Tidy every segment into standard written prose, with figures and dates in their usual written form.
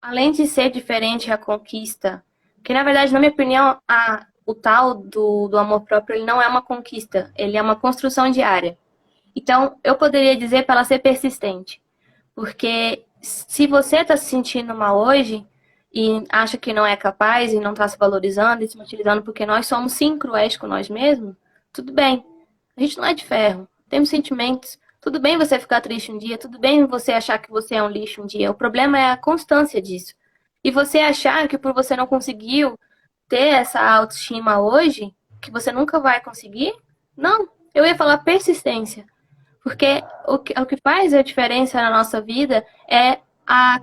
Além de ser diferente a conquista, que na verdade, na minha opinião, o tal do amor próprio, ele não é uma conquista, ele é uma construção diária. Então, eu poderia dizer para ela ser persistente. Porque se você está se sentindo mal hoje e acha que não é capaz e não está se valorizando e se utilizando porque nós somos sim cruéis com nós mesmos, tudo bem. A gente não é de ferro. Temos sentimentos. Tudo bem você ficar triste um dia, tudo bem você achar que você é um lixo um dia. O problema é a constância disso. E você achar que por você não conseguiu ter essa autoestima hoje, que você nunca vai conseguir, não. Eu ia falar persistência. Porque o que faz a diferença na nossa vida é a,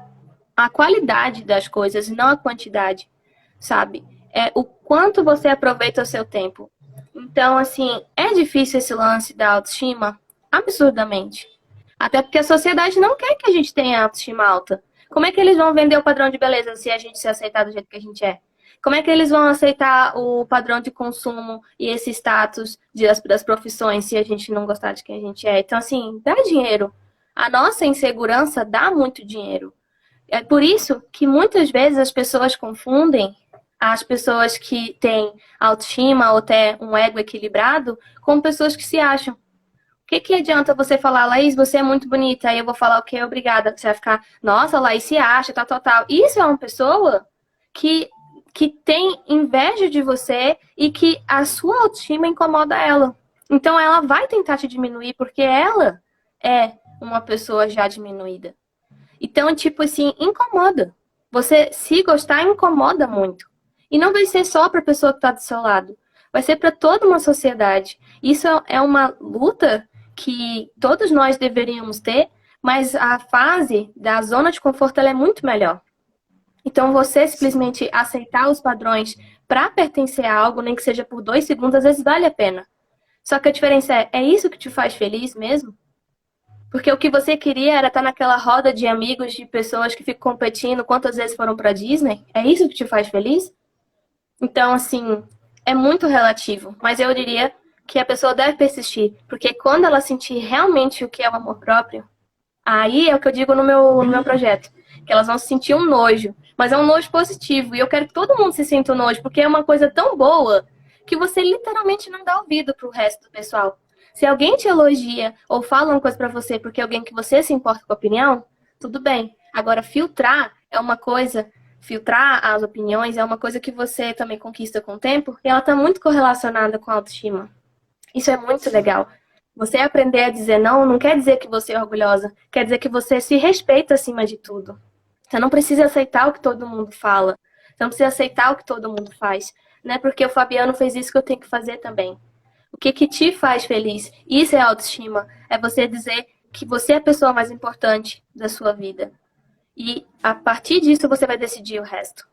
a qualidade das coisas e não a quantidade, sabe? É o quanto você aproveita o seu tempo. Então, assim, é difícil esse lance da autoestima? Absurdamente. Até porque a sociedade não quer que a gente tenha autoestima alta. Como é que eles vão vender o padrão de beleza se a gente se aceitar do jeito que a gente é? Como é que eles vão aceitar o padrão de consumo e esse status das profissões se a gente não gostar de quem a gente é? Então, assim, dá dinheiro. A nossa insegurança dá muito dinheiro. É por isso que muitas vezes as pessoas confundem as pessoas que têm autoestima ou até um ego equilibrado com pessoas que se acham. O que, que adianta você falar, Laís, você é muito bonita, aí eu vou falar, ok, obrigada. Você vai ficar, nossa, Laís se acha, tal, tal, tal. Isso é uma pessoa que, que tem inveja de você e que a sua autoestima incomoda ela. Então ela vai tentar te diminuir porque ela é uma pessoa já diminuída. Então, tipo assim, incomoda. Você se gostar incomoda muito. E não vai ser só para a pessoa que está do seu lado. Vai ser para toda uma sociedade. Isso é uma luta que todos nós deveríamos ter, mas a fase da zona de conforto ela é muito melhor. Então, você Sim, simplesmente aceitar os padrões para pertencer a algo, nem que seja por 2 segundos, às vezes vale a pena. Só que a diferença é isso que te faz feliz mesmo? Porque o que você queria era estar naquela roda de amigos, de pessoas que ficam competindo quantas vezes foram para Disney? É isso que te faz feliz? Então, assim, é muito relativo. Mas eu diria que a pessoa deve persistir. Porque quando ela sentir realmente o que é o amor próprio, aí é o que eu digo no meu projeto. Que elas vão sentir um nojo. Mas é um nojo positivo. E eu quero que todo mundo se sinta um nojo. Porque é uma coisa tão boa que você literalmente não dá ouvido pro resto do pessoal. Se alguém te elogia ou fala uma coisa pra você porque é alguém que você se importa com a opinião, tudo bem. Agora, filtrar é uma coisa, filtrar as opiniões é uma coisa que você também conquista com o tempo e ela está muito correlacionada com a autoestima. Isso é muito sim. legal. Você aprender a dizer não não quer dizer que você é orgulhosa, quer dizer que você se respeita acima de tudo. Você não precisa aceitar o que todo mundo fala. Você não precisa aceitar o que todo mundo faz. Não é porque o Fabiano fez isso que eu tenho que fazer também. O que que te faz feliz? Isso é autoestima. É você dizer que você é a pessoa mais importante da sua vida. E a partir disso você vai decidir o resto.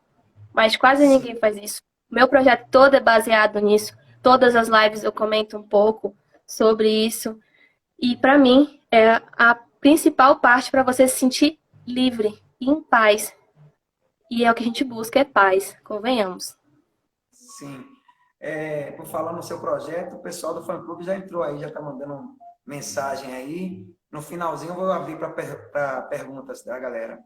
Mas quase ninguém Sim. faz isso. Meu projeto todo é baseado nisso. Todas as lives eu comento um pouco sobre isso. E para mim é a principal parte para você se sentir livre e em paz. E é o que a gente busca, é paz, convenhamos. Sim. Por falar no seu projeto, o pessoal do fã-clube já entrou aí, já está mandando mensagem aí. No finalzinho eu vou abrir para perguntas da galera.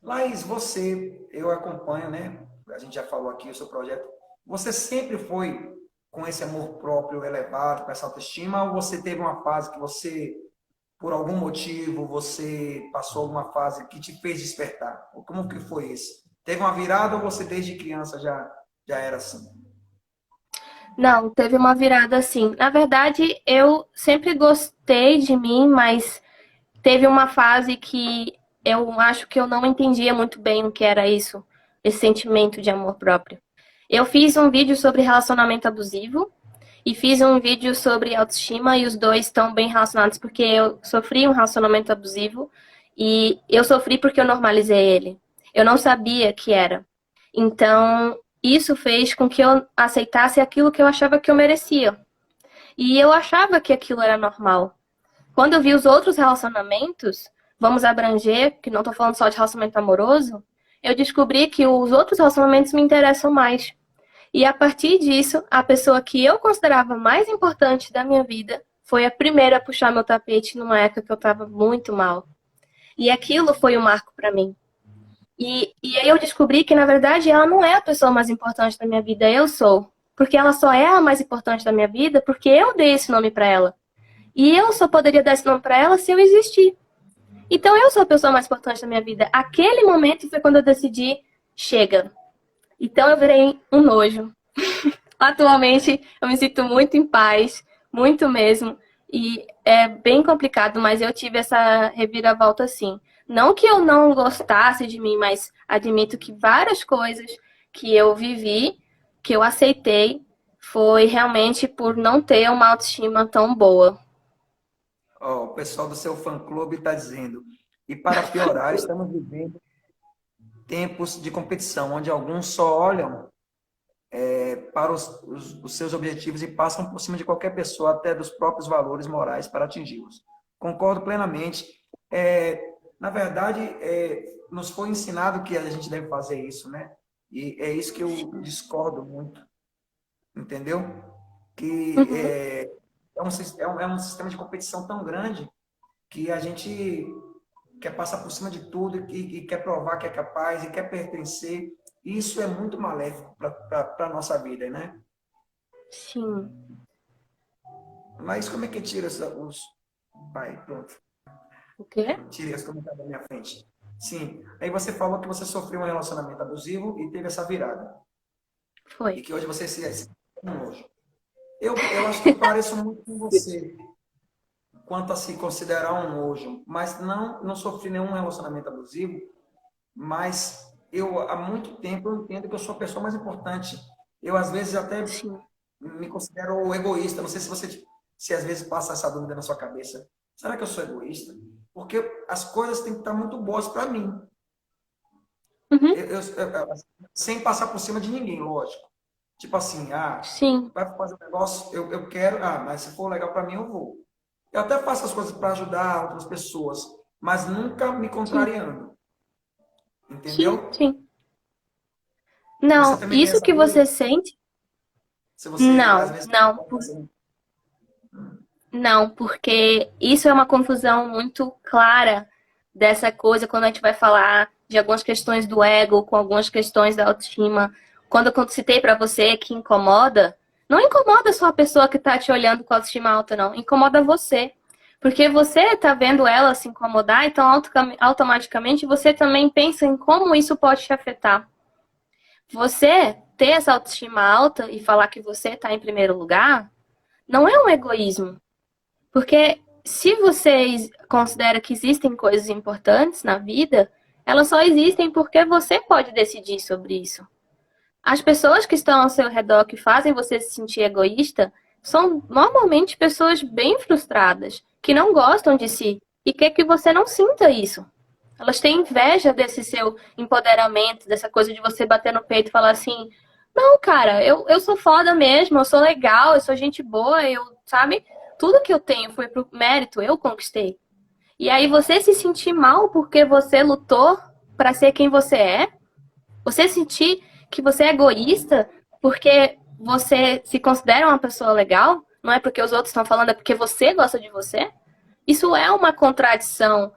Laís, você, eu acompanho, né? A gente já falou aqui o seu projeto. Você sempre foi com esse amor próprio elevado, com essa autoestima, ou você teve uma fase que você, por algum motivo, você passou alguma fase que te fez despertar? Ou como que foi isso? Teve uma virada ou você desde criança já era assim? Não, teve uma virada assim. Na verdade, eu sempre gostei de mim, mas teve uma fase que eu acho que eu não entendia muito bem o que era isso, esse sentimento de amor próprio. Eu fiz um vídeo sobre relacionamento abusivo e fiz um vídeo sobre autoestima e os dois estão bem relacionados porque eu sofri um relacionamento abusivo e eu sofri porque eu normalizei ele. Eu não sabia que era. Então, isso fez com que eu aceitasse aquilo que eu achava que eu merecia. E eu achava que aquilo era normal. Quando eu vi os outros relacionamentos, vamos abranger, que não estou falando só de relacionamento amoroso, eu descobri que os outros relacionamentos me interessam mais. E a partir disso, a pessoa que eu considerava mais importante da minha vida foi a primeira a puxar meu tapete numa época que eu estava muito mal. E aquilo foi um marco para mim. E aí eu descobri que, na verdade, ela não é a pessoa mais importante da minha vida, eu sou. Porque ela só é a mais importante da minha vida porque eu dei esse nome pra ela. E eu só poderia dar esse nome pra ela se eu existir. Então eu sou a pessoa mais importante da minha vida. Aquele momento foi quando eu decidi, chega. Então eu virei um nojo. Atualmente eu me sinto muito em paz, muito mesmo. E é bem complicado, mas eu tive essa reviravolta sim. Não que eu não gostasse de mim, mas admito que várias coisas que eu vivi, que eu aceitei, foi realmente por não ter uma autoestima tão boa. Ó, o pessoal do seu fã-clube está dizendo. E para piorar, estamos vivendo tempos de competição, onde alguns só olham para os seus objetivos e passam por cima de qualquer pessoa, até dos próprios valores morais, para atingi-los. Concordo plenamente. Na verdade, nos foi ensinado que a gente deve fazer isso, né? E é isso que eu discordo muito, entendeu? Que Uhum, é um sistema de competição tão grande que a gente quer passar por cima de tudo e quer provar que é capaz e quer pertencer. Isso é muito maléfico para a nossa vida, né? sim. Mas como é que tira os... Vai, pronto. O quê? Tirei os comentários da minha frente. Sim. Aí você falou que você sofreu um relacionamento abusivo e teve essa virada. Foi. E que hoje você se um nojo. Eu acho que eu pareço muito com você quanto a se considerar um nojo, mas não sofri nenhum relacionamento abusivo, mas eu há muito tempo eu entendo que eu sou a pessoa mais importante. Eu às vezes até Sim. me considero egoísta. Não sei se você se às vezes passa essa dúvida na sua cabeça. Será que eu sou egoísta? Porque as coisas têm que estar muito boas para mim. Uhum, Sem passar por cima de ninguém, lógico. Tipo assim, sim. vai fazer um negócio, eu quero, mas se for legal para mim, eu vou. Eu até faço as coisas para ajudar outras pessoas, mas nunca me Sim. contrariando. Sim, Entendeu? sim. Você Não, também tem isso essa que dúvida? você sente, Se você, às não, vezes, não, não, porque isso é uma confusão muito clara dessa coisa quando a gente vai falar de algumas questões do ego, com algumas questões da autoestima. Quando eu citei pra você que incomoda, não incomoda só a pessoa que tá te olhando com a autoestima alta, não. Incomoda você. Porque você tá vendo ela se incomodar, então automaticamente você também pensa em como isso pode te afetar. Você ter essa autoestima alta e falar que você está em primeiro lugar não é um egoísmo. Porque se você considera que existem coisas importantes na vida, elas só existem porque você pode decidir sobre isso. As pessoas que estão ao seu redor que fazem você se sentir egoísta são normalmente pessoas bem frustradas, que não gostam de si e quer que você não sinta isso. Elas têm inveja desse seu empoderamento, dessa coisa de você bater no peito e falar assim: não, cara, eu sou foda mesmo, eu sou legal, eu sou gente boa, eu, sabe? Tudo que eu tenho foi pro mérito, eu conquistei. E aí você se sentir mal porque você lutou para ser quem você é, você sentir que você é egoísta porque você se considera uma pessoa legal, não é porque os outros estão falando, é porque você gosta de você. Isso é uma contradição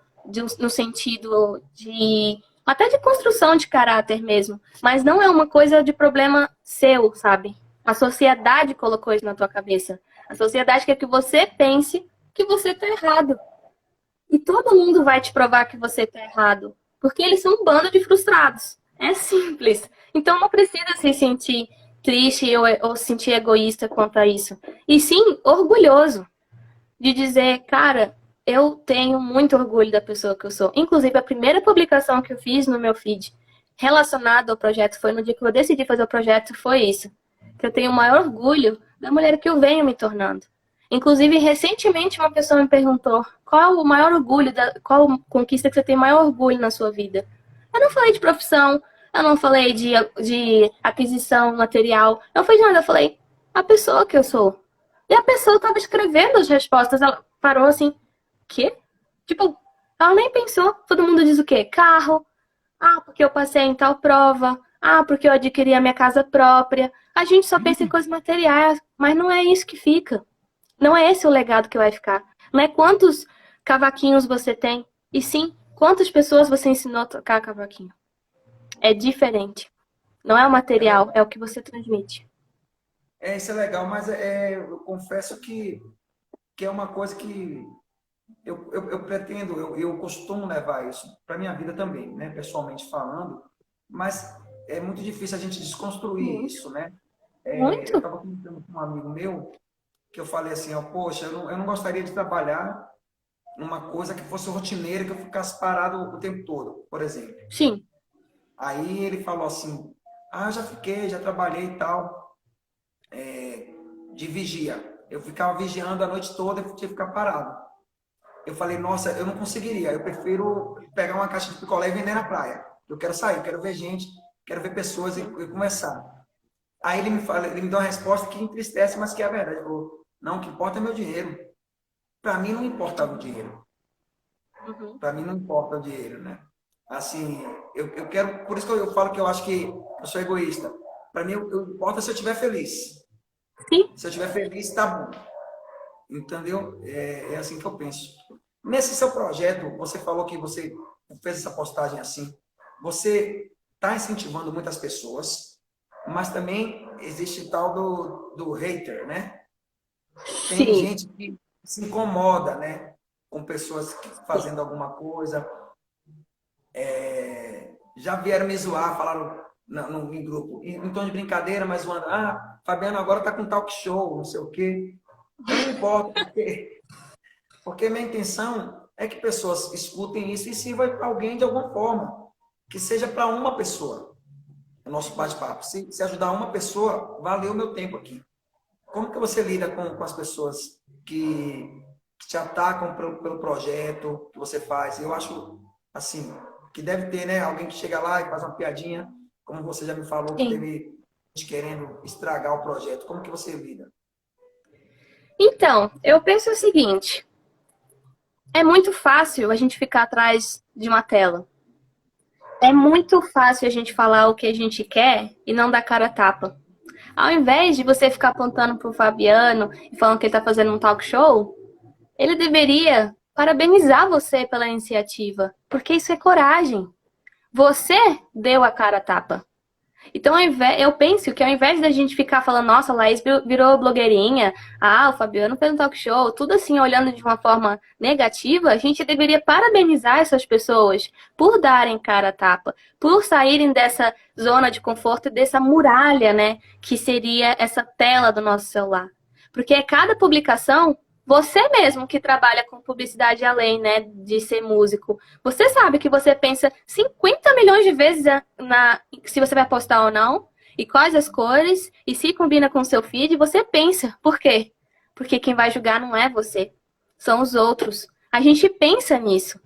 no sentido de até de construção de caráter mesmo, mas não é uma coisa de problema seu, sabe? A sociedade colocou isso na tua cabeça. A sociedade quer que você pense que você está errado. E todo mundo vai te provar que você está errado, porque eles são um bando de frustrados. É simples. Então não precisa se sentir triste ou se sentir egoísta quanto a isso. E sim, orgulhoso de dizer, cara, eu tenho muito orgulho da pessoa que eu sou. Inclusive, a primeira publicação que eu fiz no meu feed relacionada ao projeto foi no dia que eu decidi fazer o projeto, foi isso. Que eu tenho o maior orgulho da mulher que eu venho me tornando. Inclusive, recentemente uma pessoa me perguntou qual o maior orgulho, qual conquista que você tem maior orgulho na sua vida. Eu não falei de profissão, eu não falei de aquisição material, eu não falei de nada, eu falei a pessoa que eu sou. E a pessoa estava escrevendo as respostas, ela parou assim, quê? Tipo, ela nem pensou. Todo mundo diz o quê? Carro. Ah, porque eu passei em tal prova. Ah, porque eu adquiri a minha casa própria. A gente só pensa em coisas materiais, mas não é isso que fica. Não é esse o legado que vai ficar. Não é quantos cavaquinhos você tem, e sim quantas pessoas você ensinou a tocar cavaquinho. É diferente. Não é o É material, legal. é o que você transmite. Isso é legal, mas eu confesso que é uma coisa que eu pretendo, eu costumo levar isso para minha vida também, né? Pessoalmente falando, mas é muito difícil a gente desconstruir Muito. isso, né? Eu Muito? estava comentando com um amigo meu que eu falei assim, ó, poxa, eu não gostaria de trabalhar numa coisa que fosse rotineira, que eu ficasse parado o tempo todo, por exemplo. Sim. Aí ele falou assim, já fiquei, já trabalhei e tal, de vigia. Eu ficava vigiando a noite toda e tinha que ficar parado. Eu falei, nossa, eu não conseguiria. Eu prefiro pegar uma caixa de picolé e vender na praia. Eu quero sair, eu quero ver gente, quero ver pessoas Sim. e conversar. Aí ele me deu uma resposta que entristece, mas que é a verdade. Ele falou, não, o que importa é meu dinheiro. Para mim não importa o dinheiro. Uhum. Para mim não importa o dinheiro, né? Assim, eu quero, por isso que eu falo que eu acho que eu sou egoísta. Para mim, importa se eu estiver feliz. Sim. Se eu estiver feliz, tá bom. Entendeu? É assim que eu penso. Nesse seu projeto, você falou que você fez essa postagem assim. Você está incentivando muitas pessoas, mas também existe tal do hater, né? Tem Sim. gente que se incomoda, né? Com pessoas Sim. fazendo alguma coisa. Já vieram me zoar, falaram em grupo, em tom de brincadeira, mas zoando. Fabiano agora está com talk show, não sei o quê. Eu não me importo, porque minha intenção é que pessoas escutem isso e sirva para alguém de alguma forma. Que seja para uma pessoa o nosso bate-papo. Se ajudar uma pessoa, valeu o meu tempo aqui. Como que você lida com as pessoas que te atacam pelo projeto que você faz? Eu acho, assim, que deve ter, né? Alguém que chega lá e faz uma piadinha, como você já me falou, que Sim. teve gente querendo estragar o projeto. Como que você lida? Então, eu penso o seguinte: é muito fácil a gente ficar atrás de uma tela. É muito fácil a gente falar o que a gente quer e não dar cara a tapa. Ao invés de você ficar apontando pro Fabiano e falando que ele tá fazendo um talk show, ele deveria parabenizar você pela iniciativa, porque isso é coragem. Você deu a cara a tapa. Então, eu penso que ao invés da gente ficar falando, nossa, a Laís virou blogueirinha, o Fabiano fez um talk show, tudo assim, olhando de uma forma negativa, a gente deveria parabenizar essas pessoas por darem cara a tapa, por saírem dessa zona de conforto, dessa muralha, né, que seria essa tela do nosso celular. Porque cada publicação, você mesmo que trabalha com publicidade além, né, de ser músico, você sabe que você pensa 50 milhões de vezes se você vai postar ou não, e quais as cores, e se combina com o seu feed, você pensa. Por quê? Porque quem vai julgar não é você, são os outros. A gente pensa nisso.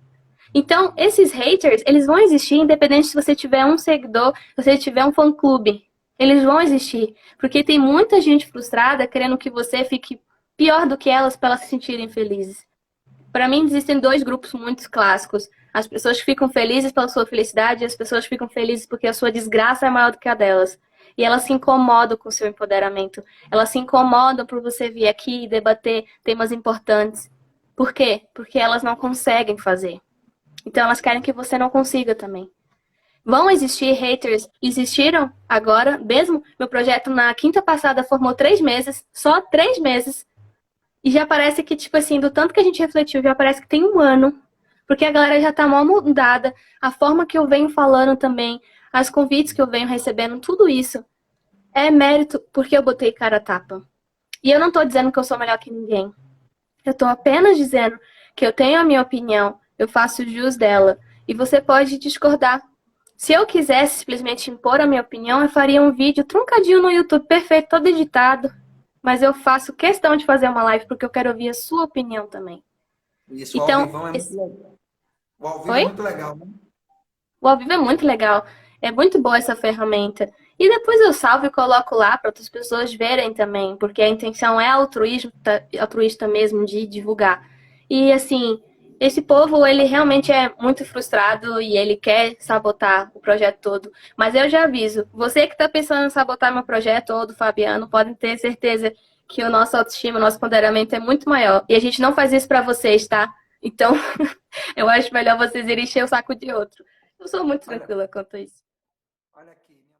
Então, esses haters, eles vão existir independente se você tiver um seguidor, se você tiver um fã-clube. Eles vão existir, porque tem muita gente frustrada querendo que você fique pior do que elas para elas se sentirem felizes. Para mim, existem dois grupos muito clássicos. As pessoas que ficam felizes pela sua felicidade e as pessoas que ficam felizes porque a sua desgraça é maior do que a delas. E elas se incomodam com o seu empoderamento. Elas se incomodam por você vir aqui e debater temas importantes. Por quê? Porque elas não conseguem fazer. Então elas querem que você não consiga também. Vão existir haters, existiram agora, mesmo meu projeto na quinta passada formou 3 meses, só 3 meses, e já parece que, tipo assim, do tanto que a gente refletiu, já parece que tem um ano. Porque a galera já tá mal mudada. A forma que eu venho falando também, as convites que eu venho recebendo, tudo isso é mérito porque eu botei cara a tapa. E eu não tô dizendo que eu sou melhor que ninguém. Eu tô apenas dizendo que eu tenho a minha opinião, eu faço jus dela. E você pode discordar. Se eu quisesse simplesmente impor a minha opinião, eu faria um vídeo truncadinho no YouTube, perfeito, todo editado. Mas eu faço questão de fazer uma live porque eu quero ouvir a sua opinião também. Isso, o ao Então, vivão é muito legal. O ao vivo é oi? muito legal, né? O ao vivo é muito legal. É muito boa essa ferramenta. E depois eu salvo e coloco lá para outras pessoas verem também, porque a intenção é altruísta mesmo de divulgar. E assim, esse povo, ele realmente é muito frustrado e ele quer sabotar o projeto todo. Mas eu já aviso, você que está pensando em sabotar meu projeto ou do Fabiano, podem ter certeza que o nosso autoestima, o nosso ponderamento é muito maior. E a gente não faz isso para vocês, tá? Então, eu acho melhor vocês irem encher o saco de outro. Eu sou muito Olha, tranquila quanto a isso. Olha aqui, minha